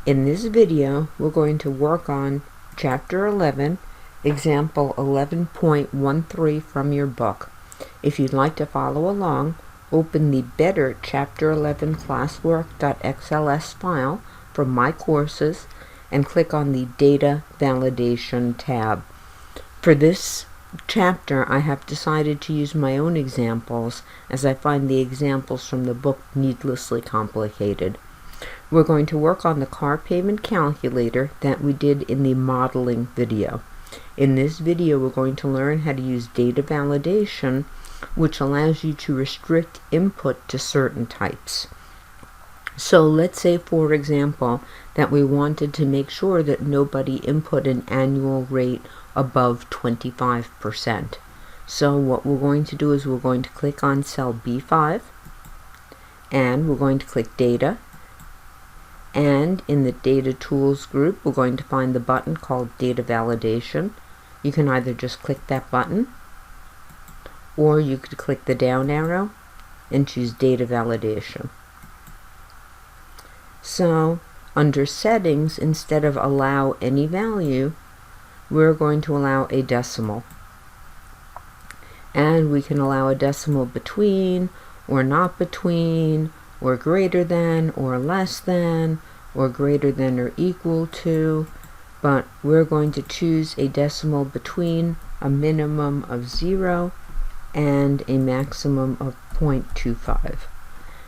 In this video, we're going to work on Chapter 11, Example 11.13 from your book. If you'd like to follow along, open the Better Chapter 11 Classwork.xls file from My Courses and click on the Data Validation tab. For this chapter, I have decided to use my own examples as I find the examples from the book needlessly complicated. We're going to work on the car payment calculator that we did in the modeling video. In this video, we're going to learn how to use data validation, which allows you to restrict input to certain types. So let's say, for example, that we wanted to make sure that nobody input an annual rate above 25%. So what we're going to do is we're going to click on cell B5, and we're going to click Data. And in the Data Tools group, we're going to find the button called Data Validation. You can either just click that button, or you could click the down arrow and choose Data Validation. So, under Settings, instead of Allow Any Value, we're going to allow a decimal. And we can allow a decimal between, or not between, or greater than, or less than, or greater than or equal to, but we're going to choose a decimal between a minimum of 0 and a maximum of 0.25.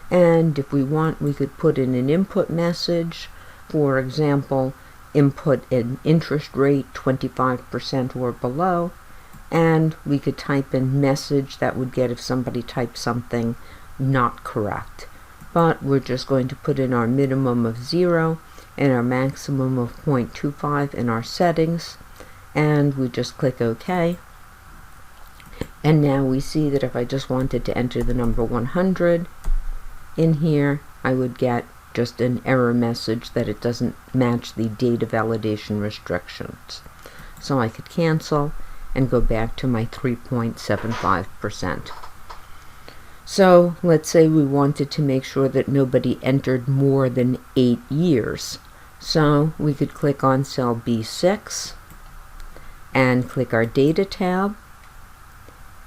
And if we want, we could put in an input message. For example, input an interest rate 25% or below, and we could type in message that would get if somebody typed something not correct. But we're just going to put in our minimum of 0 and our maximum of 0.25 in our settings, and we just click OK. And now we see that if I just wanted to enter the number 100 in here, I would get just an error message that it doesn't match the data validation restrictions. So I could cancel and go back to my 3.75%. So let's say we wanted to make sure that nobody entered more than 8 years. So we could click on cell B6 and click our Data tab.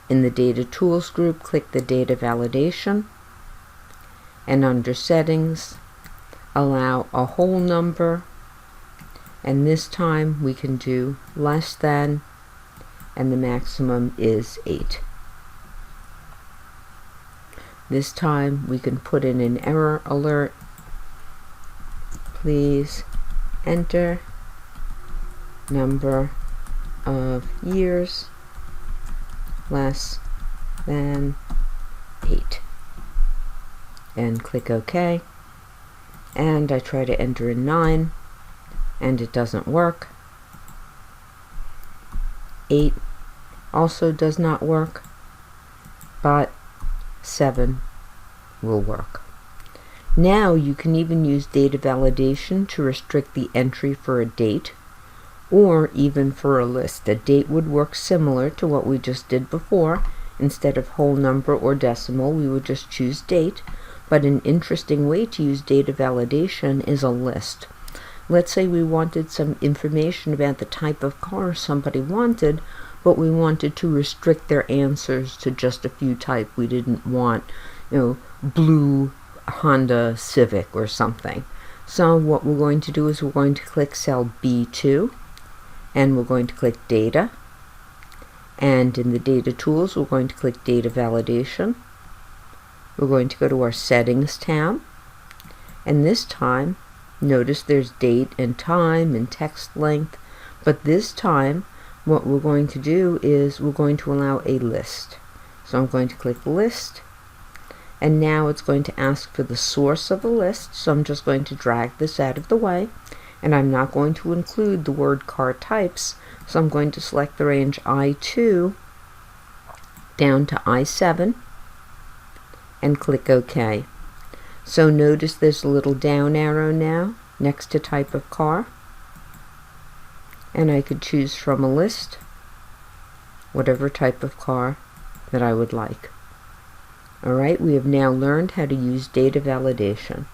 In the Data Tools group, click the Data Validation, and under Settings, allow a whole number, and this time we can do less than, and the maximum is 8. This time we can put in an error alert. Please enter number of years less than 8. And click OK. And I try to enter in 9, and it doesn't work. 8 also does not work, but 7 will work. Now you can even use data validation to restrict the entry for a date, or even for a list. A date would work similar to what we just did before. Instead of whole number or decimal, we would just choose date. But an interesting way to use data validation is a list. Let's say we wanted some information about the type of car somebody wanted, but we wanted to restrict their answers to just a few types. We didn't want, blue Honda Civic or something. So what we're going to do is we're going to click cell B2, and we're going to click Data. And in the Data Tools, we're going to click Data Validation. We're going to go to our Settings tab, and this time, notice there's date and time and text length, but this time what we're going to do is we're going to allow a list. So I'm going to click List, and now it's going to ask for the source of the list, so I'm just going to drag this out of the way, and I'm not going to include the word car types, so I'm going to select the range I2 down to I7 and click OK. So notice there's a little down arrow now next to type of car, and I could choose from a list whatever type of car that I would like. Alright, we have now learned how to use data validation.